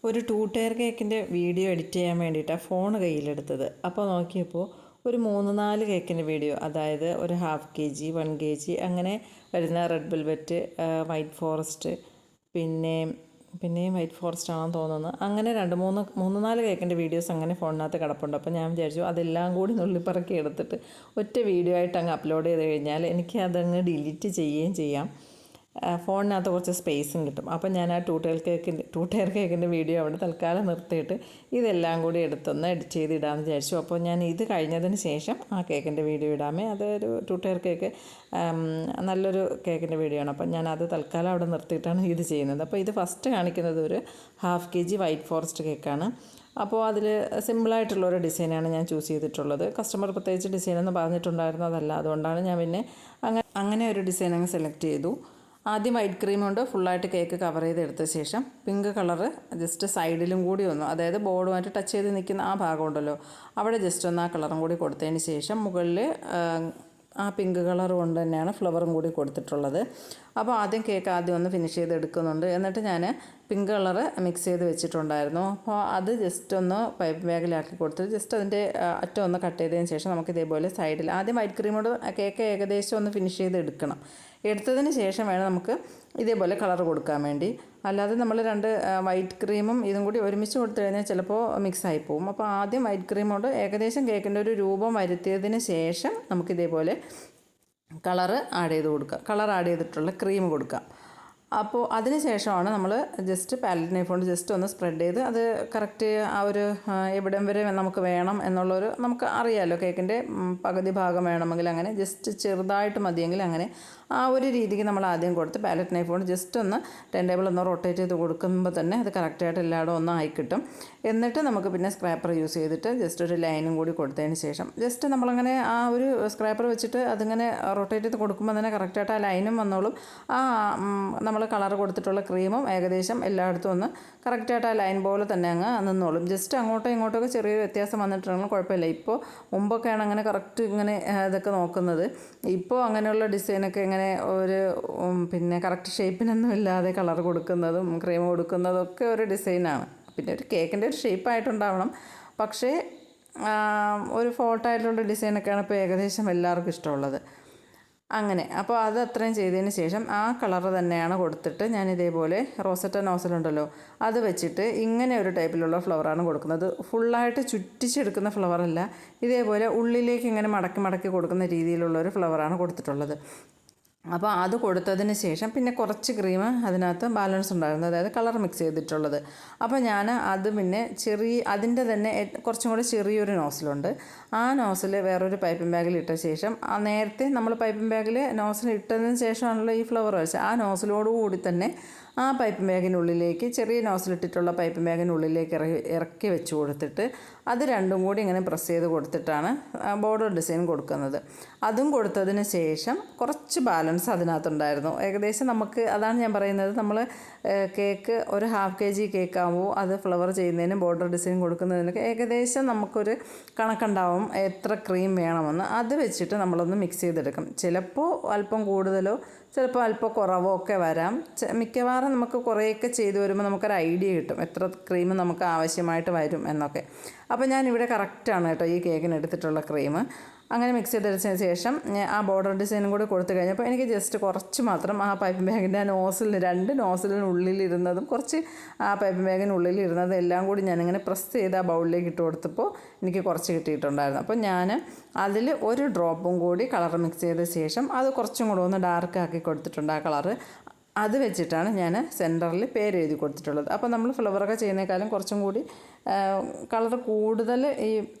ഒരു 2 ടയർ കേക്കിൻ്റെ video edit ചെയ്യാൻ വേണ്ടിയിട്ടാണ് ഫോൺ കയ്യിലെടുത്തത്. അപ്പോൾ നോക്കിയപ്പോൾ ഒരു 3-4 കേക്കിൻ്റെ വീഡിയോ, അതായത് ഒരു 1/2 kg 1 kg അങ്ങനെ വരുന്ന റെഡ് വെൽവെറ്റ്, വൈറ്റ് ഫോറസ്റ്റ്, പിന്നെയും വൈറ്റ് ഫോറസ്റ്റ് ആണെന്ന് തോന്നുന്നു. അങ്ങനെ 3-4 കേക്കിൻ്റെ വീഡിയോസ് അങ്ങനെ ഫോണിനകത്ത് കിടപ്പുണ്ട്. അപ്പോൾ ഞാൻ വിചാരിച്ചു അതെല്ലാം കൂടി നുള്ളിപ്പറക്കി എടുത്തിട്ട് ഒറ്റ വീഡിയോ ആയിട്ട് അങ്ങ് അപ്ലോഡ് ചെയ്ത് കഴിഞ്ഞാൽ എനിക്ക് അതങ്ങ് ഡിലീറ്റ് ചെയ്യുകയും ചെയ്യാം, ഫോണിനകത്ത് കുറച്ച് സ്പേസും കിട്ടും. അപ്പം ഞാൻ ആ 2 ടയർ കേക്കിൻ്റെ വീഡിയോ അവിടെ തൽക്കാലം നിർത്തിയിട്ട് ഇതെല്ലാം കൂടി എടുത്തൊന്ന് എഡിറ്റ് ചെയ്തിടാമെന്ന് വിചാരിച്ചു. അപ്പോൾ ഞാൻ ഇത് കഴിഞ്ഞതിന് ശേഷം ആ കേക്കിൻ്റെ വീഡിയോ ഇടാമേ. അതൊരു 2 ടയർ കേക്ക് നല്ലൊരു കേക്കിൻ്റെ വീഡിയോ ആണ്. അപ്പം ഞാൻ അത് തൽക്കാലം അവിടെ നിർത്തിയിട്ടാണ് ഇത് ചെയ്യുന്നത്. അപ്പോൾ ഇത് ഫസ്റ്റ് കാണിക്കുന്നത് ഒരു 1/2 kg വൈറ്റ് ഫോറസ്റ്റ് കേക്കാണ്. അപ്പോൾ അതിൽ സിമ്പിളായിട്ടുള്ളൊരു ഡിസൈനാണ് ഞാൻ ചൂസ് ചെയ്തിട്ടുള്ളത്. കസ്റ്റമർ പ്രത്യേകിച്ച് ഡിസൈനൊന്നും പറഞ്ഞിട്ടുണ്ടായിരുന്നു അതല്ല, അതുകൊണ്ടാണ് ഞാൻ പിന്നെ അങ്ങനെ ഒരു ഡിസൈൻ അങ്ങ് സെലക്ട് ചെയ്തു. ആദ്യം വൈറ്റ് ക്രീം കൊണ്ട് ഫുള്ളായിട്ട് കേക്ക് കവർ ചെയ്തെടുത്ത ശേഷം പിങ്ക് കളറ് ജസ്റ്റ് സൈഡിലും കൂടി ഒന്ന്, അതായത് ബോർഡുമായിട്ട് ടച്ച് ചെയ്ത് നിൽക്കുന്ന ആ ഭാഗം ഉണ്ടല്ലോ, അവിടെ ജസ്റ്റ് ഒന്ന് ആ കളറും കൂടി കൊടുത്തതിന് ശേഷം മുകളിൽ ആ പിങ്ക് കളർ കൊണ്ട് തന്നെയാണ് ഫ്ലവറും കൂടി കൊടുത്തിട്ടുള്ളത്. അപ്പോൾ ആദ്യം കേക്ക് ഒന്ന് ഫിനിഷ് ചെയ്തെടുക്കുന്നുണ്ട്. എന്നിട്ട് ഞാൻ പിങ്ക് കളറ് മിക്സ് ചെയ്ത് വെച്ചിട്ടുണ്ടായിരുന്നു. അപ്പോൾ അത് ജസ്റ്റ് ഒന്ന് പൈപ്പ് ബാഗിലാക്കി കൊടുത്തിട്ട് ജസ്റ്റ് അതിൻ്റെ അറ്റം ഒന്ന് കട്ട് ചെയ്തതിന് ശേഷം നമുക്ക് ഇതേപോലെ സൈഡിൽ ആദ്യം വൈറ്റ് ക്രീമോട് കേക്ക് ഏകദേശം ഒന്ന് ഫിനിഷ് ചെയ്ത് എടുത്തതിന് ശേഷം വേണം നമുക്ക് ഇതേപോലെ കളർ കൊടുക്കാൻ വേണ്ടി. അല്ലാതെ നമ്മൾ 2 വൈറ്റ് ക്രീമും ഇതും കൂടി ഒരുമിച്ച് കൊടുത്തു കഴിഞ്ഞാൽ ചിലപ്പോൾ മിക്സായി പോകും. അപ്പോൾ ആദ്യം വൈറ്റ് ക്രീമോട് ഏകദേശം കേക്കിൻ്റെ ഒരു രൂപം വരുത്തിയതിന് ശേഷം നമുക്കിതേപോലെ കളർ ആഡ് ചെയ്തിട്ടുള്ള ക്രീം കൊടുക്കാം. അപ്പോൾ അതിന് ശേഷമാണ് നമ്മൾ ജസ്റ്റ് പാലറ്റ് നൈഫ് കൊണ്ട് ജസ്റ്റ് ഒന്ന് സ്പ്രെഡ് ചെയ്ത് അത് കറക്റ്റ് ആ ഒരു എവിടം വരെ നമുക്ക് വേണം എന്നുള്ളൊരു, നമുക്ക് അറിയാമല്ലോ കേക്കിൻ്റെ പകുതി ഭാഗം വേണമെങ്കിൽ അങ്ങനെ ജസ്റ്റ് ചെറുതായിട്ട് മതിയെങ്കിൽ അങ്ങനെ ആ ഒരു രീതിക്ക് നമ്മൾ ആദ്യം കൊടുത്ത് പാലറ്റ് നൈഫ് കൊണ്ട് ജസ്റ്റ് ഒന്ന് ടേൺ ടേബിൾ ഒന്ന് റൊട്ടേറ്റ് ചെയ്ത് കൊടുക്കുമ്പോൾ തന്നെ അത് കറക്റ്റായിട്ട് എല്ലായിടും ഒന്ന് ആയി കിട്ടും. എന്നിട്ട് നമുക്ക് പിന്നെ സ്ക്രാപ്പർ യൂസ് ചെയ്തിട്ട് ജസ്റ്റ് ഒരു ലൈനും കൂടി കൊടുത്തതിന് ശേഷം ജസ്റ്റ് നമ്മളങ്ങനെ ആ ഒരു സ്ക്രാപ്പർ വെച്ചിട്ട് അതിങ്ങനെ റൊട്ടേറ്റ് ചെയ്ത് കൊടുക്കുമ്പോൾ തന്നെ കറക്റ്റായിട്ട് ആ ലൈനും വന്നോളും. ആ നമ്മൾ കളർ കൊടുത്തിട്ടുള്ള ക്രീമും ഏകദേശം എല്ലായിടത്തും ഒന്ന് കറക്റ്റായിട്ട് ആ ലൈൻ പോലെ തന്നെ അങ്ങ് നിന്നോളും. ജസ്റ്റ് അങ്ങോട്ടോ ഇങ്ങോട്ടൊക്കെ ചെറിയൊരു വ്യത്യാസം വന്നിട്ടുണ്ടെങ്കിൽ കുഴപ്പമില്ല. ഇപ്പോൾ മുമ്പൊക്കെയാണ് അങ്ങനെ കറക്റ്റ് ഇങ്ങനെ ഇതൊക്കെ നോക്കുന്നത്. ഇപ്പോൾ അങ്ങനെയുള്ള ഡിസൈനൊക്കെ ഇങ്ങനെ ഒരു പിന്നെ കറക്റ്റ് ഷേപ്പിനൊന്നും ഇല്ലാതെ കളർ കൊടുക്കുന്നതും ക്രീം കൊടുക്കുന്നതും ഒക്കെ ഒരു ഡിസൈനാണ്. പിന്നെ ഒരു കേക്കിൻ്റെ ഒരു ഷേപ്പായിട്ടുണ്ടാവണം, പക്ഷേ ഒരു ഫോൾട്ടായിട്ടുള്ള ഡിസൈനൊക്കെയാണ് ഇപ്പോൾ ഏകദേശം എല്ലാവർക്കും ഇഷ്ടമുള്ളത്. അങ്ങനെ അപ്പോൾ അത് അത്രയും ചെയ്തതിന് ശേഷം ആ കളർ തന്നെയാണ് കൊടുത്തിട്ട് ഞാൻ ഇതേപോലെ റോസറ്റ നോസലുണ്ടല്ലോ അത് വെച്ചിട്ട് ഇങ്ങനെ ഒരു ടൈപ്പിലുള്ള ഫ്ലവറാണ് കൊടുക്കുന്നത്. ഫുള്ളായിട്ട് ചുറ്റിച്ചെടുക്കുന്ന ഫ്ലവറല്ല, ഇതേപോലെ ഉള്ളിലേക്ക് ഇങ്ങനെ മടക്കി കൊടുക്കുന്ന രീതിയിലുള്ളൊരു ഫ്ലവറാണ് കൊടുത്തിട്ടുള്ളത്. അപ്പോൾ അത് കൊടുത്തതിന് ശേഷം പിന്നെ കുറച്ച് ക്രീം അതിനകത്ത് ബാലൻസ് ഉണ്ടായിരുന്നു, അതായത് കളർ മിക്സ് ചെയ്തിട്ടുള്ളത്. അപ്പോൾ ഞാൻ അത് പിന്നെ അതിൻ്റെ തന്നെ കുറച്ചും കൂടി ചെറിയൊരു നോസിലുണ്ട്. ആ നോസിൽ വേറൊരു പൈപ്പിംഗ് ബാഗിൽ ഇട്ട ശേഷം നേരത്തെ നമ്മൾ പൈപ്പിംഗ് ബാഗിൽ നോസിൽ ഇട്ടതിന് ശേഷമാണല്ലോ ഈ ഫ്ലവർ വെച്ചത്, ആ നോസിലോടുകൂടി തന്നെ ആ പൈപ്പിംഗ് ബാഗിനുള്ളിലേക്ക് ചെറിയ നോസിലിട്ടിട്ടുള്ള പൈപ്പിംഗ് ബാഗിനുള്ളിലേക്ക് ഇറക്കി വെച്ച് കൊടുത്തിട്ട് അത് രണ്ടും കൂടി ഇങ്ങനെ പ്രസ് ചെയ്ത് കൊടുത്തിട്ടാണ് ബോർഡർ ഡിസൈൻ കൊടുക്കുന്നത്. അതും കൊടുത്തതിന് ശേഷം കുറച്ച് ബാലൻസ് അതിനകത്തുണ്ടായിരുന്നു. ഏകദേശം നമുക്ക്, അതാണ് ഞാൻ പറയുന്നത്, നമ്മൾ കേക്ക് ഒരു 1/2 kg കേക്കാകുമ്പോൾ അത് ഫ്ലവർ ചെയ്യുന്നതിനും ബോർഡർ ഡിസൈൻ കൊടുക്കുന്നതിനൊക്കെ ഏകദേശം നമുക്കൊരു കണക്കുണ്ടാവും എത്ര ക്രീം വേണമെന്ന്. അത് വെച്ചിട്ട് നമ്മളൊന്ന് മിക്സ് ചെയ്തെടുക്കും. ചിലപ്പോൾ അല്പം കൂടുതലോ ചിലപ്പോൾ അല്പം കുറവോ ഒക്കെ വരാം. മിക്കവാറും നമുക്ക് കുറേയൊക്കെ ചെയ്ത് വരുമ്പോൾ നമുക്കൊരു ഐഡിയ കിട്ടും എത്ര ക്രീം നമുക്ക് ആവശ്യമായിട്ട് വരും എന്നൊക്കെ. അപ്പോൾ ഞാനിവിടെ കറക്റ്റാണ് കേട്ടോ ഈ കേക്കിന് എടുത്തിട്ടുള്ള ക്രീം. അങ്ങനെ മിക്സ് ചെയ്തെടുത്തതിന് ശേഷം ആ ബോർഡർ ഡിസൈനും കൂടി കൊടുത്തു കഴിഞ്ഞപ്പോൾ എനിക്ക് ജസ്റ്റ് കുറച്ച് മാത്രം ആ പൈപ്പിംഗ് ബാഗിൻ്റെ ആ നോസിലിന് 2 നോസിലിനുള്ളിലിരുന്നതും കുറച്ച് ആ പൈപ്പിംഗ് ബാഗിനുള്ളിലിരുന്നതും എല്ലാം കൂടി ഞാനിങ്ങനെ പ്രസ് ചെയ്ത് ആ ബൗളിലേക്ക് ഇട്ട് കൊടുത്തപ്പോൾ എനിക്ക് കുറച്ച് കിട്ടിയിട്ടുണ്ടായിരുന്നു. അപ്പോൾ ഞാൻ അതിൽ ഒരു ഡ്രോപ്പും കൂടി കളർ മിക്സ് ചെയ്ത ശേഷം അത് കുറച്ചും കൂടെ ഒന്ന് ഡാർക്കാക്കി കൊടുത്തിട്ടുണ്ട് ആ കളറ്. അത് വെച്ചിട്ടാണ് ഞാൻ സെൻറ്ററിൽ പേര് എഴുതി കൊടുത്തിട്ടുള്ളത്. അപ്പോൾ നമ്മൾ ഫ്ലവറൊക്കെ ചെയ്യുന്നതിനേക്കാളും കുറച്ചും കൂടി കളർ കൂടുതൽ ഈ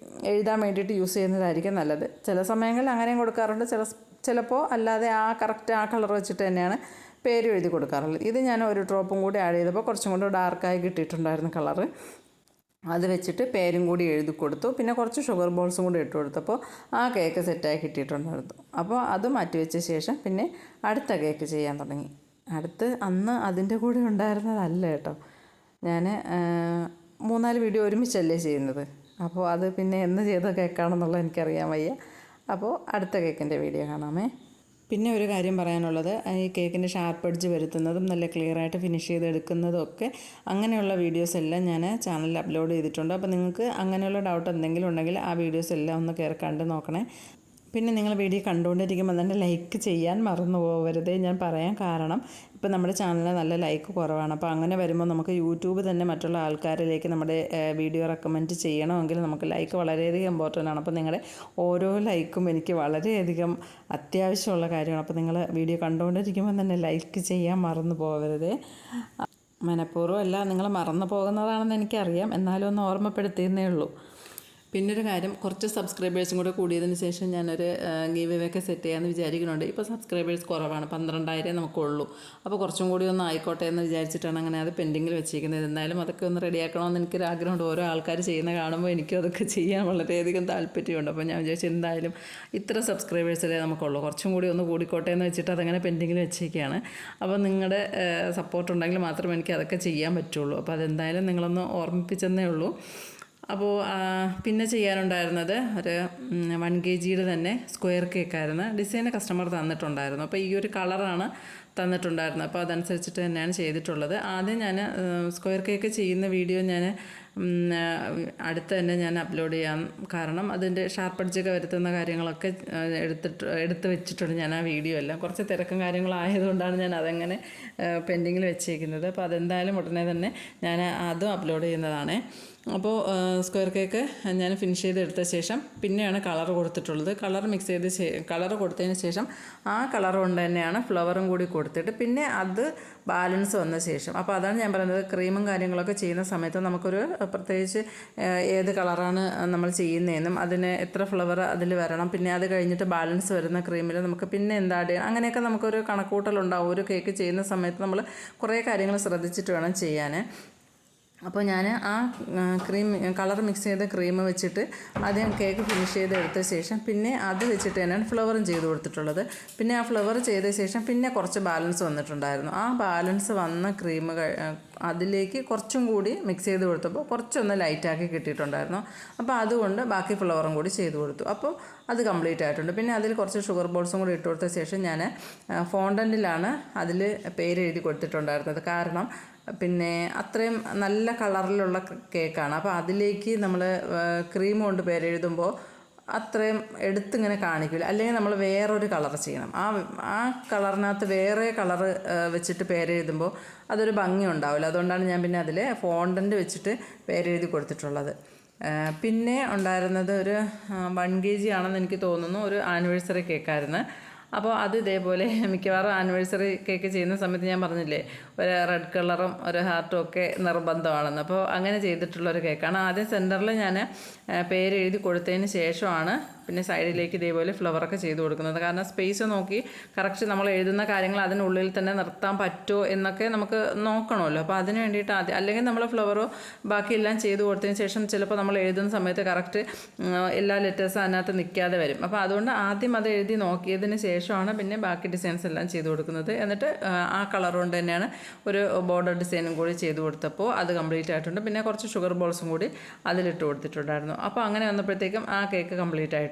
എഴുതാൻ വേണ്ടിയിട്ട് യൂസ് ചെയ്യുന്നതായിരിക്കും നല്ലത്. ചില സമയങ്ങളിൽ അങ്ങനെയും കൊടുക്കാറുണ്ട്, ചിലപ്പോൾ അല്ലാതെ ആ കറക്റ്റ് ആ കളർ വെച്ചിട്ട് തന്നെയാണ് പേര് എഴുതി കൊടുക്കാറുള്ളത്. ഇത് ഞാൻ ഒരു ഡ്രോപ്പും കൂടി ആഡ് ചെയ്തപ്പോൾ കുറച്ചും കൂടി ഡാർക്കായി കിട്ടിയിട്ടുണ്ടായിരുന്നു കളറ്. അത് വെച്ചിട്ട് പേരും കൂടി എഴുതി കൊടുത്തു. പിന്നെ കുറച്ച് ഷുഗർ ബോൾസും കൂടി ഇട്ട് കൊടുത്തപ്പോൾ ആ കേക്ക് സെറ്റായി കിട്ടിയിട്ടുണ്ടായിരുന്നു. അപ്പോൾ അത് മാറ്റി വെച്ച ശേഷം പിന്നെ അടുത്ത കേക്ക് ചെയ്യാൻ തുടങ്ങി. അന്ന് അതിൻ്റെ കൂടെ ഉണ്ടായിരുന്നതല്ല കേട്ടോ, ഞാൻ 3-4 വീഡിയോ ഒരുമിച്ചല്ലേ ചെയ്യുന്നത്. അപ്പോൾ അത് പിന്നെ എന്ന് ചെയ്ത കേക്കാണെന്നുള്ളത് എനിക്കറിയാൻ വയ്യ. അപ്പോൾ അടുത്ത കേക്കിൻ്റെ വീഡിയോ കാണാമേ. പിന്നെ ഒരു കാര്യം പറയാനുള്ളത്, ഈ കേക്കിൻ്റെ ഷാർപ്പ് എഡ്ജ് വരുത്തുന്നതും നല്ല ക്ലിയറായിട്ട് ഫിനിഷ് ചെയ്തെടുക്കുന്നതും ഒക്കെ അങ്ങനെയുള്ള വീഡിയോസ് എല്ലാം ഞാൻ ചാനലിൽ അപ്ലോഡ് ചെയ്തിട്ടുണ്ട്. അപ്പോൾ നിങ്ങൾക്ക് അങ്ങനെയുള്ള ഡൗട്ട് എന്തെങ്കിലും ഉണ്ടെങ്കിൽ ആ വീഡിയോസ് എല്ലാം ഒന്ന് കയറി കണ്ട് നോക്കണേ. പിന്നെ നിങ്ങൾ വീഡിയോ കണ്ടുകൊണ്ടിരിക്കുമ്പോൾ തന്നെ ലൈക്ക് ചെയ്യാൻ മറന്നു പോകരുത്. ഞാൻ പറയാൻ കാരണം ഇപ്പോൾ നമ്മുടെ ചാനലിൽ നല്ല ലൈക്ക് കുറവാണ്. അപ്പോൾ അങ്ങനെ വരുമ്പോൾ നമുക്ക് യൂട്യൂബ് തന്നെ മറ്റുള്ള ആൾക്കാരിലേക്ക് നമ്മുടെ വീഡിയോ റെക്കമെൻഡ് ചെയ്യണമെങ്കിൽ നമുക്ക് ലൈക്ക് വളരെയധികം ഇമ്പോർട്ടൻ്റ് ആണ്. അപ്പോൾ നിങ്ങളുടെ ഓരോ ലൈക്കും എനിക്ക് വളരെയധികം അത്യാവശ്യമുള്ള കാര്യമാണ്. അപ്പോൾ നിങ്ങൾ വീഡിയോ കണ്ടുകൊണ്ടിരിക്കുമ്പോൾ തന്നെ ലൈക്ക് ചെയ്യാൻ മറന്നു പോകരുത്. മനഃപൂർവ്വം അല്ല, നിങ്ങൾ മറന്നു പോകുന്നതാണെന്ന് എനിക്കറിയാം, എന്നാലും ഒന്ന് ഓർമ്മപ്പെടുത്തിയെന്നേ ഉള്ളൂ. പിന്നൊരു കാര്യം, കുറച്ച് സബ്സ്ക്രൈബേഴ്സും കൂടെ കൂടിയതിന് ശേഷം ഞാനൊരു ഗീവ് അവേ ഒക്കെ സെറ്റ് ചെയ്യാമെന്ന് വിചാരിക്കുന്നുണ്ട്. ഇപ്പോൾ സബ്സ്ക്രൈബേഴ്സ് കുറവാണ്, 12,000 നമുക്കുള്ളൂ. അപ്പോൾ കുറച്ചും കൂടി ഒന്ന് ആയിക്കോട്ടെ എന്ന് വിചാരിച്ചിട്ടാണ് അങ്ങനെ അത് പെൻഡിങ്ങിൽ വെച്ചിരിക്കുന്നത്. എന്തായാലും അതൊക്കെ ഒന്ന് റെഡിയാക്കണമെന്ന് എനിക്കൊരു ആഗ്രഹമുണ്ട്. ഓരോ ആൾക്കാർ ചെയ്യുന്ന കാണുമ്പോൾ എനിക്കും അതൊക്കെ ചെയ്യാൻ വളരെയധികം താല്പര്യമുണ്ട്. അപ്പോൾ ഞാൻ വിചാരിച്ചു എന്തായാലും ഇത്ര സബ്സ്ക്രൈബേഴ്സല്ലേ നമുക്കുള്ളൂ, കുറച്ചും കൂടി ഒന്ന് കൂടിക്കോട്ടെ എന്ന് വെച്ചിട്ട് അതങ്ങനെ പെൻഡിങ്ങിൽ വെച്ചിരിക്കുകയാണ്. അപ്പോൾ നിങ്ങളുടെ സപ്പോർട്ട് ഉണ്ടെങ്കിൽ മാത്രമേ എനിക്ക് അതൊക്കെ ചെയ്യാൻ പറ്റുള്ളൂ. അപ്പോൾ അതെന്തായാലും നിങ്ങളൊന്ന് ഓർമ്മിപ്പിച്ചെന്നേ ഉള്ളൂ. അപ്പോൾ പിന്നെ ചെയ്യാനുണ്ടായിരുന്നത് ഒരു 1 kg തന്നെ സ്ക്വയർ കേക്കായിരുന്നു. ഡിസൈന് കസ്റ്റമർ തന്നിട്ടുണ്ടായിരുന്നു. അപ്പോൾ ഈ ഒരു കളറാണ് തന്നിട്ടുണ്ടായിരുന്നത്. അപ്പോൾ അതനുസരിച്ചിട്ട് തന്നെയാണ് ചെയ്തിട്ടുള്ളത്. ആദ്യം ഞാൻ സ്ക്വയർ കേക്ക് ചെയ്യുന്ന വീഡിയോ ഞാൻ അടുത്ത് തന്നെ ഞാൻ അപ്ലോഡ് ചെയ്യാം. കാരണം അതിൻ്റെ ഷാർപ്പ് എഡ്ജൊക്കെ വരുത്തുന്ന കാര്യങ്ങളൊക്കെ എടുത്ത് വെച്ചിട്ടുണ്ട് ഞാൻ ആ വീഡിയോ എല്ലാം. കുറച്ച് തിരക്കും കാര്യങ്ങളായതുകൊണ്ടാണ് ഞാൻ അതങ്ങനെ പെൻഡിങ്ങിൽ വെച്ചേക്കുന്നത്. അപ്പോൾ അതെന്തായാലും ഉടനെ തന്നെ ഞാൻ അതും അപ്ലോഡ് ചെയ്യുന്നതാണ്. അപ്പോൾ സ്ക്വയർ കേക്ക് ഞാൻ ഫിനിഷ് ചെയ്തെടുത്ത ശേഷം പിന്നെയാണ് കളർ കൊടുത്തിട്ടുള്ളത്. കളർ മിക്സ് ചെയ്ത് കളർ കൊടുത്തതിന് ശേഷം ആ കളർ കൊണ്ട് തന്നെയാണ് ഫ്ലവറും കൂടി കൊടുത്തിട്ട് പിന്നെ അത് ബാലൻസ് വന്ന ശേഷം, അപ്പോൾ അതാണ് ഞാൻ പറയുന്നത്, ക്രീമും കാര്യങ്ങളൊക്കെ ചെയ്യുന്ന സമയത്ത് നമുക്കൊരു പ്രത്യേകിച്ച് ഏത് കളറാണ് നമ്മൾ ചെയ്യുന്നതെന്നും അതിന് എത്ര ഫ്ലവർ അതിൽ വരണം, പിന്നെ അത് കഴിഞ്ഞിട്ട് ബാലൻസ് വരുന്ന ക്രീമിൽ നമുക്ക് പിന്നെ എന്താ ആഡ് ചെയ്യണം, അങ്ങനെയൊക്കെ നമുക്കൊരു കണക്കൂട്ടലുണ്ടാവും. ഒരു കേക്ക് ചെയ്യുന്ന സമയത്ത് നമ്മൾ കുറേ കാര്യങ്ങൾ ശ്രദ്ധിച്ചിട്ട് വേണം ചെയ്യാൻ. അപ്പോൾ ഞാൻ ആ കളർ മിക്സ് ചെയ്ത ക്രീം വെച്ചിട്ട് ആദ്യം കേക്ക് ഫിനിഷ് ചെയ്തെടുത്ത ശേഷം പിന്നെ അത് വെച്ചിട്ട് തന്നെയാണ് ഫ്ലവറും ചെയ്ത് കൊടുത്തിട്ടുള്ളത്. പിന്നെ ആ ഫ്ലവർ ചെയ്ത ശേഷം പിന്നെ കുറച്ച് ബാലൻസ് വന്നിട്ടുണ്ടായിരുന്നു. ആ ബാലൻസ് വന്ന ക്രീം അതിലേക്ക് കുറച്ചും കൂടി മിക്സ് ചെയ്ത് കൊടുത്തപ്പോൾ കുറച്ചൊന്ന് ലൈറ്റാക്കി കിട്ടിയിട്ടുണ്ടായിരുന്നു. അപ്പോൾ അതുകൊണ്ട് ബാക്കി ഫ്ലവറും കൂടി ചെയ്ത് കൊടുത്തു. അപ്പോൾ അത് കംപ്ലീറ്റ് ആയിട്ടുണ്ട്. പിന്നെ അതിൽ കുറച്ച് ഷുഗർ ബോൾസും കൂടി ഇട്ട് കൊടുത്ത ശേഷം ഞാൻ ഫോണ്ടൻറ്റിലാണ് അതിൽ പേര് എഴുതി കൊടുത്തിട്ടുണ്ടായിരുന്നത്. കാരണം പിന്നെ അത്രയും നല്ല കളറിലുള്ള കേക്കാണ്. അപ്പോൾ അതിലേക്ക് നമ്മൾ ക്രീം കൊണ്ട് പേരെഴുതുമ്പോൾ അത്രയും എടുത്തിങ്ങനെ കാണിക്കില്ല. അല്ലെങ്കിൽ നമ്മൾ വേറൊരു കളർ ചെയ്യണം. ആ കളറിനകത്ത് വേറെ കളറ് വെച്ചിട്ട് പേരെഴുതുമ്പോൾ അതൊരു ഭംഗി ഉണ്ടാവില്ല. അതുകൊണ്ടാണ് ഞാൻ പിന്നെ അതിൽ ഫോണ്ടൻ്റ് വെച്ചിട്ട് പേരെഴുതി കൊടുത്തിട്ടുള്ളത്. പിന്നെ ഉണ്ടായിരുന്നത് ഒരു 1 kg ആണെന്ന് എനിക്ക് തോന്നുന്നു, ഒരു ആനിവേഴ്സറി കേക്കായിരുന്നു. അപ്പോൾ അത് ഇതേപോലെ മിക്കവാറും ആനിവേഴ്സറി കേക്ക് ചെയ്യുന്ന സമയത്ത് ഞാൻ പറഞ്ഞില്ലേ ഒരു റെഡ് കളറും ഒരു ഹാർട്ടും ഒക്കെ നിർബന്ധമാണെന്ന്. അപ്പോൾ അങ്ങനെ ചെയ്തിട്ടുള്ളൊരു കേക്കാണ്. ആദ്യം സെൻറ്ററിൽ ഞാൻ പേര് എഴുതി കൊടുത്തതിന് ശേഷമാണ് പിന്നെ സൈഡിലേക്ക് ഇതേപോലെ ഫ്ലവറൊക്കെ ചെയ്ത് കൊടുക്കുന്നത്. കാരണം സ്പേസ് നോക്കി കറക്റ്റ് നമ്മൾ എഴുതുന്ന കാര്യങ്ങൾ അതിനുള്ളിൽ തന്നെ നിർത്താൻ പറ്റുമോ എന്നൊക്കെ നമുക്ക് നോക്കണമല്ലോ. അപ്പോൾ അതിന് വേണ്ടിയിട്ട് ആദ്യം, അല്ലെങ്കിൽ നമ്മൾ ഫ്ലവറോ ബാക്കിയെല്ലാം ചെയ്ത് കൊടുത്തതിന് ശേഷം ചിലപ്പോൾ നമ്മൾ എഴുതുന്ന സമയത്ത് കറക്റ്റ് എല്ലാ ലെറ്റേഴ്സും അതിനകത്ത് നിൽക്കാതെ വരും. അപ്പോൾ അതുകൊണ്ട് ആദ്യം അത് എഴുതി നോക്കിയതിന് ശേഷമാണ് പിന്നെ ബാക്കി ഡിസൈൻസ് എല്ലാം ചെയ്ത് കൊടുക്കുന്നത്. എന്നിട്ട് ആ കളർ കൊണ്ട് തന്നെയാണ് ഒരു ബോർഡർ ഡിസൈനും കൂടി ചെയ്ത് കൊടുത്തപ്പോൾ അത് കംപ്ലീറ്റ് ആയിട്ടുണ്ട്. പിന്നെ കുറച്ച് ഷുഗർ ബോൾസും കൂടി അതിലിട്ട് കൊടുത്തിട്ടുണ്ടായിരുന്നു. അപ്പോൾ അങ്ങനെ വന്നപ്പോഴത്തേക്കും ആ കേക്ക് കംപ്ലീറ്റ് ആയിട്ടുണ്ട്.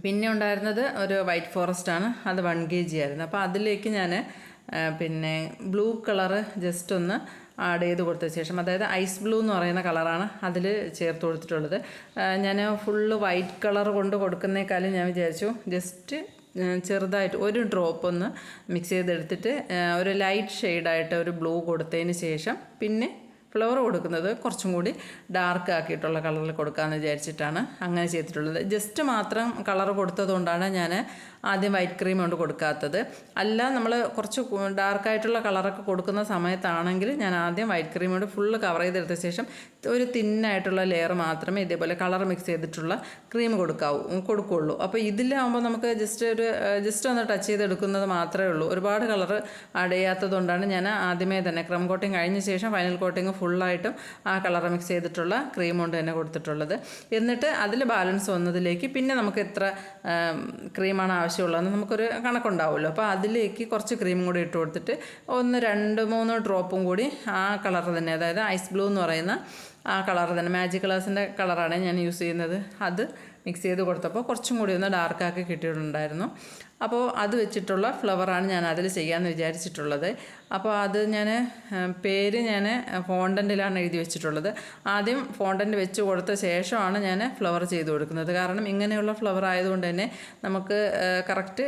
പിന്നെ ഉണ്ടായിരുന്നത് ഒരു വൈറ്റ് ഫോറസ്റ്റ് ആണ്, അത് 1 kg ആയിരുന്നു. അപ്പോൾ അതിലേക്ക് ഞാൻ പിന്നെ ബ്ലൂ കളറ് ജസ്റ്റ് ഒന്ന് ആഡ് ചെയ്ത് കൊടുത്ത ശേഷം, അതായത് ഐസ് ബ്ലൂ എന്ന് പറയുന്ന കളറാണ് അതിൽ ചേർത്ത് കൊടുത്തിട്ടുള്ളത്. ഞാൻ ഫുള്ള് വൈറ്റ് കളർ കൊണ്ട് കൊടുക്കുന്നേക്കാളും ഞാൻ വിചാരിച്ചു ജസ്റ്റ് ചെറുതായിട്ട് ഒരു ഡ്രോപ്പ് ഒന്ന് മിക്സ് ചെയ്തെടുത്തിട്ട് ഒരു ലൈറ്റ് ഷെയ്ഡായിട്ട് ഒരു ബ്ലൂ കൊടുത്തതിന് ശേഷം പിന്നെ ഫ്ലവർ കൊടുക്കുന്നത് കുറച്ചും കൂടി ഡാർക്ക് ആക്കിയിട്ടുള്ള കളറിൽ കൊടുക്കാമെന്ന് വിചാരിച്ചിട്ടാണ് അങ്ങനെ ചെയ്തിട്ടുള്ളത്. ജസ്റ്റ് മാത്രം കളർ കൊടുത്തതുകൊണ്ടാണ് ഞാൻ ആദ്യം വൈറ്റ് ക്രീം കൊണ്ട് കൊടുക്കാത്തത്. അല്ല നമ്മൾ കുറച്ച് ഡാർക്കായിട്ടുള്ള കളറൊക്കെ കൊടുക്കുന്ന സമയത്താണെങ്കിൽ ഞാൻ ആദ്യം വൈറ്റ് ക്രീം കൊണ്ട് ഫുള്ള് കവർ ചെയ്തെടുത്ത ശേഷം ഒരു തിന്നായിട്ടുള്ള ലെയർ മാത്രമേ ഇതേപോലെ കളർ മിക്സ് ചെയ്തിട്ടുള്ള ക്രീം കൊടുക്കുകയുള്ളൂ. അപ്പോൾ ഇതിലാകുമ്പോൾ നമുക്ക് ജസ്റ്റ് ഒന്ന് ടച്ച് ചെയ്തെടുക്കുന്നത് മാത്രമേ ഉള്ളൂ. ഒരുപാട് കളർ ആഡ് ചെയ്യാത്തതുകൊണ്ടാണ് ഞാൻ ആദ്യമേ തന്നെ ക്രം കോട്ടിങ് കഴിഞ്ഞ ശേഷം ഫൈനൽ കോട്ടിങ് ഫുള്ളായിട്ടും ആ കളർ മിക്സ് ചെയ്തിട്ടുള്ള ക്രീം കൊണ്ട് തന്നെ കൊടുത്തിട്ടുള്ളത്. എന്നിട്ട് അതിൽ ബാലൻസ് വന്നതിലേക്ക് പിന്നെ നമുക്ക് എത്ര ക്രീമാണ് ആവശ്യമുള്ളതെന്ന് നമുക്കൊരു കണക്കുണ്ടാവുമല്ലോ. അപ്പോൾ അതിലേക്ക് കുറച്ച് ക്രീം കൂടി ഇട്ട് കൊടുത്തിട്ട് 1, 2, 3 ഡ്രോപ്പും കൂടി ആ കളർ തന്നെ, അതായത് ഐസ് ബ്ലൂ എന്ന് പറയുന്ന ആ കളർ തന്നെ, മാജിക് കളേഴ്സിൻ്റെ കളറാണ് ഞാൻ യൂസ് ചെയ്യുന്നത്, അത് മിക്സ് ചെയ്ത് കൊടുത്തപ്പോൾ കുറച്ചും കൂടി ഒന്ന് ഡാർക്കാക്കി കിട്ടിയിട്ടുണ്ടായിരുന്നു. അപ്പോൾ അത് വെച്ചിട്ടുള്ള ഫ്ലവറാണ് ഞാൻ അതിൽ ചെയ്യാമെന്ന് വിചാരിച്ചിട്ടുള്ളത്. അപ്പോൾ അത് ഞാൻ പേര് ഞാൻ ഫോണ്ടൻറ്റിലാണ് എഴുതി വെച്ചിട്ടുള്ളത്. ആദ്യം ഫോണ്ടൻറ്റ് വെച്ച് കൊടുത്ത ശേഷമാണ് ഞാൻ ഫ്ലവർ ചെയ്ത് കൊടുക്കുന്നത്. കാരണം ഇങ്ങനെയുള്ള ഫ്ലവർ ആയതുകൊണ്ട് തന്നെ നമുക്ക് കറക്റ്റ്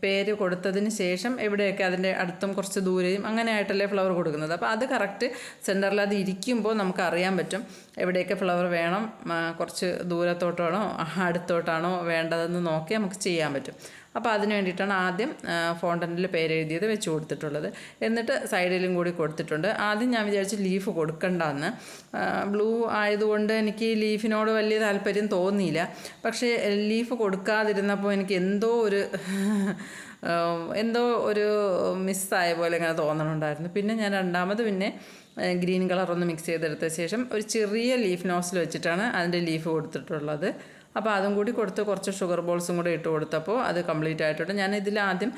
പേര് കൊടുത്തതിന് ശേഷം എവിടെയൊക്കെ അതിൻ്റെ അടുത്തും കുറച്ച് ദൂരെയും അങ്ങനെ ആയിട്ടല്ലേ ഫ്ലവർ കൊടുക്കുന്നത്. അപ്പോൾ അത് കറക്റ്റ് സെൻറ്ററിൽ അത് ഇരിക്കുമ്പോൾ നമുക്ക് അറിയാൻ പറ്റും എവിടെയൊക്കെ ഫ്ലവർ വേണം, കുറച്ച് ദൂരത്തോട്ടാണോ അടുത്തോട്ടാണോ വേണ്ടതെന്ന് നോക്കി നമുക്ക് ചെയ്യാൻ പറ്റും. അപ്പോൾ അതിന് വേണ്ടിയിട്ടാണ് ആദ്യം ഫോണ്ടൻറ്റിൽ പേരെഴുതിയത് വെച്ച് കൊടുത്തിട്ടുള്ളത്. എന്നിട്ട് സൈഡിലും കൂടി കൊടുത്തിട്ടുണ്ട്. ആദ്യം ഞാൻ വിചാരിച്ചു ലീഫ് കൊടുക്കണ്ടെന്ന്. ബ്ലൂ ആയതുകൊണ്ട് എനിക്ക് ലീഫിനോട് വലിയ താല്പര്യം തോന്നിയില്ല. പക്ഷേ ലീഫ് കൊടുക്കാതിരുന്നപ്പോൾ എനിക്ക് എന്തോ ഒരു മിസ്സായ പോലെ ഇങ്ങനെ തോന്നണുണ്ടായിരുന്നു. പിന്നെ ഞാൻ രണ്ടാമത് ഗ്രീൻ കളർ ഒന്ന് മിക്സ് ചെയ്തെടുത്ത ശേഷം ഒരു ചെറിയ ലീഫ് നോസിൽ വെച്ചിട്ടാണ് അതിൻ്റെ ലീഫ് കൊടുത്തിട്ടുള്ളത്. അപ്പോൾ അതും കൂടി കൊടുത്ത് കുറച്ച് ഷുഗർ ബോൾസും കൂടി ഇട്ട് കൊടുത്തപ്പോൾ അത് കംപ്ലീറ്റ് ആയിട്ടുണ്ട്. ഞാൻ ഇതിലാദ്യം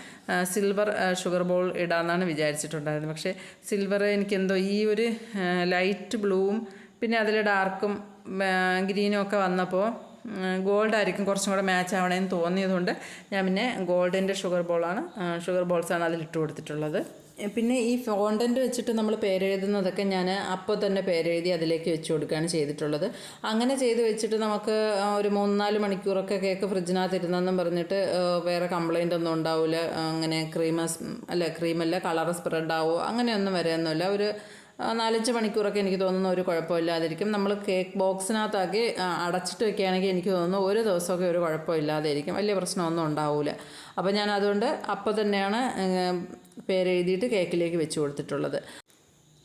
സിൽവർ ഷുഗർ ബോൾ ഇടാമെന്നാണ് വിചാരിച്ചിട്ടുണ്ടായിരുന്നത്. പക്ഷേ സിൽവർ എനിക്കെന്തോ ഈ ഒരു ലൈറ്റ് ബ്ലൂവും പിന്നെ അതിൽ ഡാർക്കും ഗ്രീനും ഒക്കെ വന്നപ്പോൾ ഗോൾഡ് ആയിരിക്കും കുറച്ചും കൂടെ മാച്ച് ആവണേന്ന് തോന്നിയതുകൊണ്ട് ഞാൻ പിന്നെ ഗോൾഡിൻ്റെ ഷുഗർ ബോൾസാണ് അതിലിട്ട് കൊടുത്തിട്ടുള്ളത്. പിന്നെ ഈ ഫോണ്ടൻറ്റ് വെച്ചിട്ട് നമ്മൾ പേരെഴുതുന്നതൊക്കെ ഞാൻ അപ്പോൾ തന്നെ പേരെഴുതി അതിലേക്ക് വെച്ച് കൊടുക്കുകയാണ് ചെയ്തിട്ടുള്ളത്. അങ്ങനെ ചെയ്ത് വെച്ചിട്ട് നമുക്ക് ഒരു 3-4 മണിക്കൂറൊക്കെ കേക്ക് ഫ്രിഡ്ജിനകത്ത് ഇരുന്നെന്നും പറഞ്ഞിട്ട് വേറെ കംപ്ലൈൻ്റ് ഒന്നും ഉണ്ടാവില്ല. അങ്ങനെ ക്രീമല്ല കളർ സ്പ്രെഡ് ആവുമോ അങ്ങനെയൊന്നും വരെയൊന്നുമില്ല. ഒരു 4-5 മണിക്കൂറൊക്കെ എനിക്ക് തോന്നുന്നു ഒരു കുഴപ്പമില്ലാതിരിക്കും. നമ്മൾ കേക്ക് ബോക്സിനകത്താക്കി അടച്ചിട്ട് വെക്കുകയാണെങ്കിൽ എനിക്ക് തോന്നുന്നു ഒരു ദിവസമൊക്കെ ഒരു കുഴപ്പമില്ലാതിരിക്കും, വലിയ പ്രശ്നമൊന്നും ഉണ്ടാവില്ല. അപ്പോൾ ഞാൻ അതുകൊണ്ട് അപ്പോൾ തന്നെയാണ് പേരെഴുതിയിട്ട് കേക്കിലേക്ക് വെച്ച് കൊടുത്തിട്ടുള്ളത്.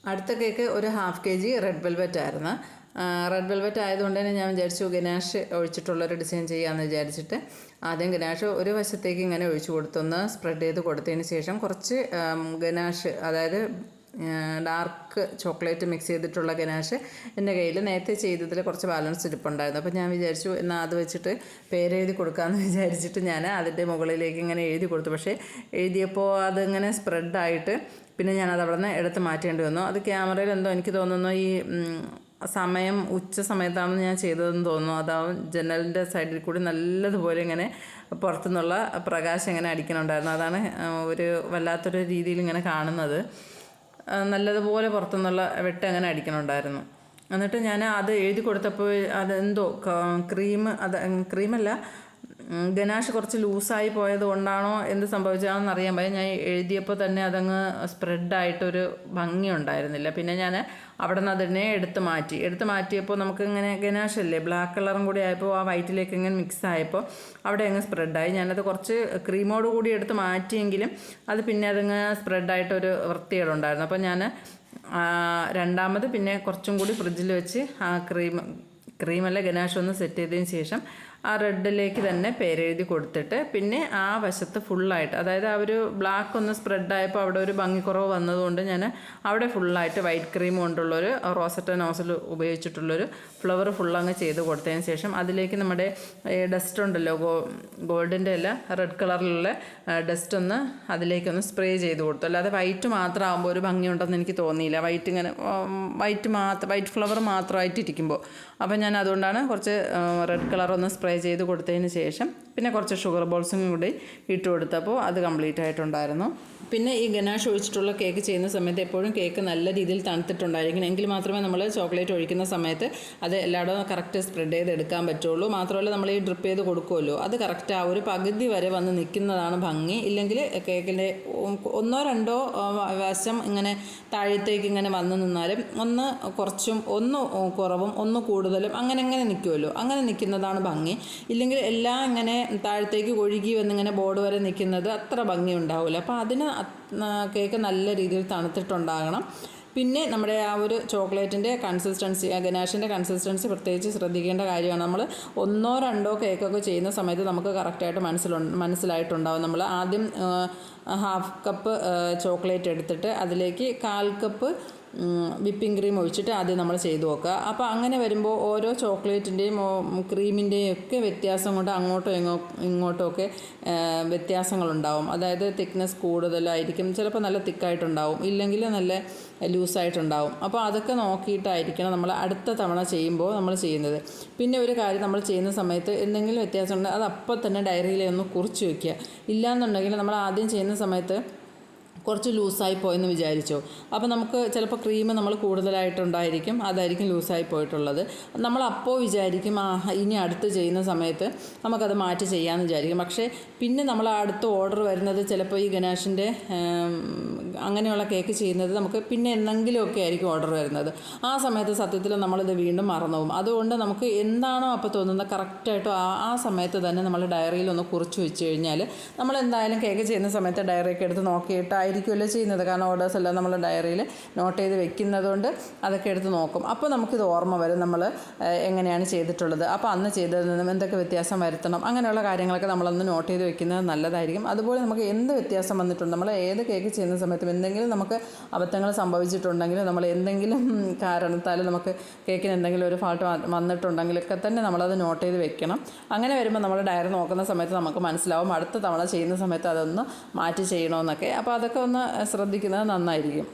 അടുത്ത കേക്ക് ഒരു 1/2 kg റെഡ് വെൽവെറ്റ് ആയിരുന്നു. റെഡ് വെൽവെറ്റ് ആയതുകൊണ്ട് തന്നെ ഞാൻ വിചാരിച്ചു ഗനാഷ് ഒഴിച്ചിട്ടുള്ളൊരു ഡിസൈൻ ചെയ്യാമെന്ന് വിചാരിച്ചിട്ട് ആദ്യം ഗനാഷ് ഒരു വശത്തേക്ക് ഇങ്ങനെ ഒഴിച്ചു കൊടുത്തൊന്ന് സ്പ്രെഡ് ചെയ്ത് കൊടുത്തതിന് ശേഷം കുറച്ച് ഗനാഷ്, അതായത് ഡാർക്ക് ചോക്ലേറ്റ് മിക്സ് ചെയ്തിട്ടുള്ള ഗനാഷ് എൻ്റെ കയ്യിൽ നേരത്തെ ചെയ്തതിൽ കുറച്ച് ബാലൻസ് ഇരിപ്പുണ്ടായിരുന്നു. അപ്പോൾ ഞാൻ വിചാരിച്ചു എന്നാൽ അത് വെച്ചിട്ട് പേരെഴുതി കൊടുക്കാമെന്ന് വിചാരിച്ചിട്ട് ഞാൻ അതിൻ്റെ മുകളിലേക്ക് ഇങ്ങനെ എഴുതി കൊടുത്തു. പക്ഷേ എഴുതിയപ്പോൾ അതിങ്ങനെ സ്പ്രെഡായിട്ട് പിന്നെ ഞാനത് അവിടെ നിന്ന് എടുത്ത് മാറ്റേണ്ടി വന്നു. അത് ക്യാമറയിൽ എന്തോ എനിക്ക് തോന്നുന്നു ഈ ഉച്ച സമയത്താണെന്ന് ഞാൻ ചെയ്തതെന്ന് തോന്നുന്നു. അതാവും ജനലിൻ്റെ സൈഡിൽ കൂടി നല്ലതുപോലെ ഇങ്ങനെ പുറത്തുനിന്നുള്ള പ്രകാശം ഇങ്ങനെ അടിക്കണുണ്ടായിരുന്നു. അതാണ് ഒരു വല്ലാത്തൊരു രീതിയിൽ ഇങ്ങനെ കാണുന്നത്. നല്ലതുപോലെ പുറത്തുനിന്നുള്ള വെട്ടം അങ്ങനെ അടിക്കണുണ്ടായിരുന്നു. എന്നിട്ട് ഞാൻ അത് എഴുതി കൊടുത്തപ്പോൾ അതെന്തോ ക്രീമല്ല ഗനാഷ് കുറച്ച് ലൂസായി പോയത് കൊണ്ടാണോ എന്ത് സംഭവിച്ചതാണെന്ന് അറിയാൻ പറ്റും. ഞാൻ എഴുതിയപ്പോൾ തന്നെ അതങ്ങ് സ്പ്രെഡായിട്ടൊരു ഭംഗി ഉണ്ടായിരുന്നില്ല. പിന്നെ ഞാൻ അവിടെ നിന്ന് അതിനെ എടുത്ത് മാറ്റിയപ്പോൾ നമുക്കിങ്ങനെ ഗനാഷല്ലേ ബ്ലാക്ക് കളറും കൂടി ആയപ്പോൾ ആ വൈറ്റിലേക്ക് ഇങ്ങനെ മിക്സ് ആയപ്പോൾ അവിടെ അങ്ങ് സ്പ്രെഡായി. ഞാനത് കുറച്ച് ക്രീമോട് കൂടി എടുത്ത് മാറ്റിയെങ്കിലും അത് പിന്നെ അതങ്ങ് സ്പ്രെഡായിട്ടൊരു വൃത്തികേടുണ്ടായിരുന്നു. അപ്പോൾ ഞാൻ രണ്ടാമത് പിന്നെ കുറച്ചും കൂടി ഫ്രിഡ്ജിൽ വെച്ച് ആ ക്രീമല്ല ഗനാഷ് ഒന്ന് സെറ്റ് ചെയ്തതിന് ശേഷം ആ റെഡിലേക്ക് തന്നെ പേരെഴുതി കൊടുത്തിട്ട് പിന്നെ ആ വശത്ത് ഫുള്ളായിട്ട്, അതായത് ആ ഒരു ബ്ലാക്ക് ഒന്ന് സ്പ്രെഡായപ്പോൾ അവിടെ ഒരു ഭംഗിക്കുറവ് വന്നതുകൊണ്ട് ഞാൻ അവിടെ ഫുള്ളായിട്ട് വൈറ്റ് ക്രീം കൊണ്ടുള്ളൊരു റോസറ്റ നോസിൽ ഉപയോഗിച്ചിട്ടുള്ളൊരു ഫ്ലവർ ഫുള്ളങ്ങ് ചെയ്ത് കൊടുത്തതിന് ശേഷം അതിലേക്ക് നമ്മുടെ ഡസ്റ്റ് ഉണ്ടല്ലോ ഗോൾഡിൻ്റെ അല്ല റെഡ് കളറിലുള്ള ഡസ്റ്റ് ഒന്ന് അതിലേക്കൊന്ന് സ്പ്രേ ചെയ്ത് കൊടുത്തു. അല്ലാതെ വൈറ്റ് മാത്രമാകുമ്പോൾ ഒരു ഭംഗിയുണ്ടെന്ന് എനിക്ക് തോന്നിയില്ല. വൈറ്റ് ഫ്ലവർ മാത്രമായിട്ട് ഇരിക്കുമ്പോൾ. അപ്പോൾ ഞാൻ അതുകൊണ്ടാണ് കുറച്ച് റെഡ് കളർ ഒന്ന് സ്പ്രേ ചെയ്ത് കൊടുത്തതിന് ശേഷം പിന്നെ കുറച്ച് ഷുഗർ ബോൾസും കൂടി ഇട്ട് കൊടുത്തപ്പോൾ അത് കംപ്ലീറ്റ് ആയിട്ടുണ്ടായിരുന്നു. പിന്നെ ഈ ഗനാഷ് ഒഴിച്ചിട്ടുള്ള കേക്ക് ചെയ്യുന്ന സമയത്ത് എപ്പോഴും കേക്ക് നല്ല രീതിയിൽ തണുത്തിട്ടുണ്ടായിരിക്കണം. എങ്കിൽ മാത്രമേ നമ്മൾ ചോക്ലേറ്റ് ഒഴിക്കുന്ന സമയത്ത് അത് എല്ലായിടവും കറക്റ്റ് സ്പ്രെഡ് ചെയ്ത് എടുക്കാൻ പറ്റുള്ളൂ. മാത്രമല്ല നമ്മൾ ഈ ഡ്രിപ്പ് ചെയ്ത് കൊടുക്കുമല്ലോ, അത് കറക്റ്റ് ആ ഒരു പകുതി വരെ വന്ന് നിൽക്കുന്നതാണ് ഭംഗി. ഇല്ലെങ്കിൽ കേക്കിൻ്റെ 1-2 വശം ഇങ്ങനെ താഴത്തേക്ക് ഇങ്ങനെ വന്ന് നിന്നാലും ഒന്ന് കുറച്ചും ഒന്ന് കുറവും ഒന്ന് കൂടുതലും അങ്ങനെ നിൽക്കുമല്ലോ, അങ്ങനെ നിൽക്കുന്നതാണ് ഭംഗി. ഇല്ലെങ്കിൽ എല്ലാം ഇങ്ങനെ താഴത്തേക്ക് ഒഴുകി വന്നിങ്ങനെ ബോർഡ് വരെ നിൽക്കുന്നത് അത്ര ഭംഗി ഉണ്ടാവില്ല. അപ്പോൾ അതിന് കേക്ക് നല്ല രീതിയിൽ തണുത്തിട്ടുണ്ടാകണം. പിന്നെ നമ്മുടെ ആ ഒരു ചോക്ലേറ്റിൻ്റെ കൺസിസ്റ്റൻസി, ഗനാഷിൻ്റെ കൺസിസ്റ്റൻസി പ്രത്യേകിച്ച് ശ്രദ്ധിക്കേണ്ട കാര്യമാണ്. നമ്മൾ 1-2 കേക്കൊക്കെ ചെയ്യുന്ന സമയത്ത് നമുക്ക് കറക്റ്റായിട്ട് മനസ്സിലായിട്ടുണ്ടാവും. നമ്മൾ ആദ്യം 1/2 കപ്പ് ചോക്ലേറ്റ് എടുത്തിട്ട് അതിലേക്ക് 1/4 കപ്പ് വിപ്പിംഗ് ക്രീം ഒഴിച്ചിട്ട് ആദ്യം നമ്മൾ ചെയ്ത് നോക്കുക. അപ്പോൾ അങ്ങനെ വരുമ്പോൾ ഓരോ ചോക്ലേറ്റിൻ്റെയും ക്രീമിൻ്റെയും ഒക്കെ വ്യത്യാസം കൊണ്ട് അങ്ങോട്ടോ ഇങ്ങോട്ടോ ഒക്കെ വ്യത്യാസങ്ങളുണ്ടാവും. അതായത് തിക്നെസ് കൂടുതലായിരിക്കും, ചിലപ്പോൾ നല്ല തിക്കായിട്ടുണ്ടാവും, ഇല്ലെങ്കിൽ നല്ല ലൂസായിട്ടുണ്ടാവും. അപ്പോൾ അതൊക്കെ നോക്കിയിട്ടായിരിക്കണം നമ്മൾ അടുത്ത തവണ ചെയ്യുമ്പോൾ നമ്മൾ ചെയ്യുന്നത്. പിന്നെ ഒരു കാര്യം, നമ്മൾ ചെയ്യുന്ന സമയത്ത് എന്തെങ്കിലും വ്യത്യാസം ഉണ്ടെങ്കിൽ അത് അപ്പോൾ തന്നെ ഡയറിയിൽ ഒന്ന് കുറിച്ച് വയ്ക്കുക. ഇല്ലയെന്നുണ്ടെങ്കിൽ നമ്മൾ ആദ്യം ചെയ്യുന്ന സമയത്ത് കുറച്ച് ലൂസായി പോയെന്ന് വിചാരിച്ചോ, അപ്പോൾ നമുക്ക് ചിലപ്പോൾ ക്രീം നമ്മൾ കൂടുതലായിട്ടുണ്ടായിരിക്കും, അതായിരിക്കും ലൂസായി പോയിട്ടുള്ളത്. നമ്മളപ്പോൾ വിചാരിക്കും ഇനി അടുത്ത് ചെയ്യുന്ന സമയത്ത് നമുക്കത് മാറ്റി ചെയ്യാമെന്ന് വിചാരിക്കും. പക്ഷേ പിന്നെ നമ്മൾ അടുത്ത ഓർഡർ വരുന്നത് ചിലപ്പോൾ ഈ ഗനാഷിൻ്റെ അങ്ങനെയുള്ള കേക്ക് ചെയ്യുന്നത് നമുക്ക് പിന്നെ എന്തെങ്കിലുമൊക്കെ ആയിരിക്കും ഓർഡർ വരുന്നത്. ആ സമയത്ത് സത്യത്തിൽ നമ്മളിത് വീണ്ടും മറന്നു പോകും. അതുകൊണ്ട് നമുക്ക് എന്താണോ അപ്പോൾ തോന്നുന്നത് കറക്റ്റായിട്ടോ ആ സമയത്ത് തന്നെ നമ്മൾ ഡയറിയിൽ ഒന്ന് കുറിച്ച് വെച്ച് കഴിഞ്ഞാൽ നമ്മൾ എന്തായാലും കേക്ക് ചെയ്യുന്ന സമയത്ത് ഡയറിയൊക്കെ എടുത്ത് നോക്കിയിട്ടായിരിക്കുമല്ലോ ചെയ്യുന്നത്. കാരണം ഓർഡേഴ്സ് എല്ലാം നമ്മൾ ഡയറിയിൽ നോട്ട് ചെയ്ത് വെക്കുന്നതുകൊണ്ട് അതൊക്കെ എടുത്ത് നോക്കും. അപ്പോൾ നമുക്കിത് ഓർമ്മ വരും നമ്മൾ എങ്ങനെയാണ് ചെയ്തിട്ടുള്ളത്, അപ്പോൾ അന്ന് ചെയ്തതിൽ നിന്നും എന്തൊക്കെ വ്യത്യാസം വരുത്തണം, അങ്ങനെയുള്ള കാര്യങ്ങളൊക്കെ നമ്മളൊന്ന് നോട്ട് ചെയ്ത് വെക്കുന്നത് നല്ലതായിരിക്കും. അതുപോലെ നമുക്ക് എന്ത് വ്യത്യാസം വന്നിട്ടുണ്ട്, നമ്മൾ ഏത് കേക്ക് ചെയ്യുന്ന സമയത്ത് എന്തെങ്കിലും നമുക്ക് അബദ്ധങ്ങൾ സംഭവിച്ചിട്ടുണ്ടെങ്കിൽ, നമ്മൾ എന്തെങ്കിലും കാരണത്താൽ നമുക്ക് കേക്കിന് എന്തെങ്കിലും ഒരു ഫാൾട്ട് വന്നിട്ടുണ്ടെങ്കിലൊക്കെ തന്നെ നമ്മളത് നോട്ട് ചെയ്ത് വെക്കണം. അങ്ങനെ വരുമ്പോൾ നമ്മൾ ഡയറി നോക്കുന്ന സമയത്ത് നമുക്ക് മനസ്സിലാവും അടുത്ത തവണ ചെയ്യുന്ന സമയത്ത് അതൊന്ന് മാറ്റി ചെയ്യണമെന്നൊക്കെ. അപ്പോൾ അതൊക്കെ ഒന്ന് ശ്രദ്ധിക്കുന്നത് നന്നായിരിക്കും.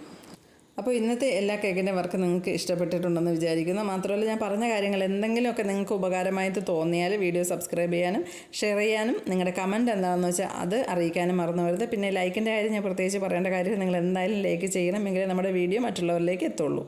അപ്പോൾ ഇന്നത്തെ എല്ലാ കേക്കിൻ്റെ വർക്ക് നിങ്ങൾക്ക് ഇഷ്ടപ്പെട്ടിട്ടുണ്ടെന്ന് വിചാരിക്കുന്നു. മാത്രമല്ല, ഞാൻ പറഞ്ഞ കാര്യങ്ങൾ എന്തെങ്കിലുമൊക്കെ നിങ്ങൾക്ക് ഉപകാരമായിട്ട് തോന്നിയാൽ വീഡിയോ സബ്സ്ക്രൈബ് ചെയ്യാനും ഷെയർ ചെയ്യാനും നിങ്ങളുടെ കമൻറ്റ് എന്താണെന്ന് വെച്ചാൽ അത് അറിയിക്കാനും മറന്നു വരുത്. പിന്നെ ലൈക്കിൻ്റെ കാര്യം ഞാൻ പ്രത്യേകിച്ച് പറയേണ്ട കാര്യം, നിങ്ങൾ എന്തായാലും ലൈക്ക് ചെയ്യണം, എങ്കിലേ നമ്മുടെ വീഡിയോ മറ്റുള്ളവരിലേക്ക് എത്തുള്ളൂ.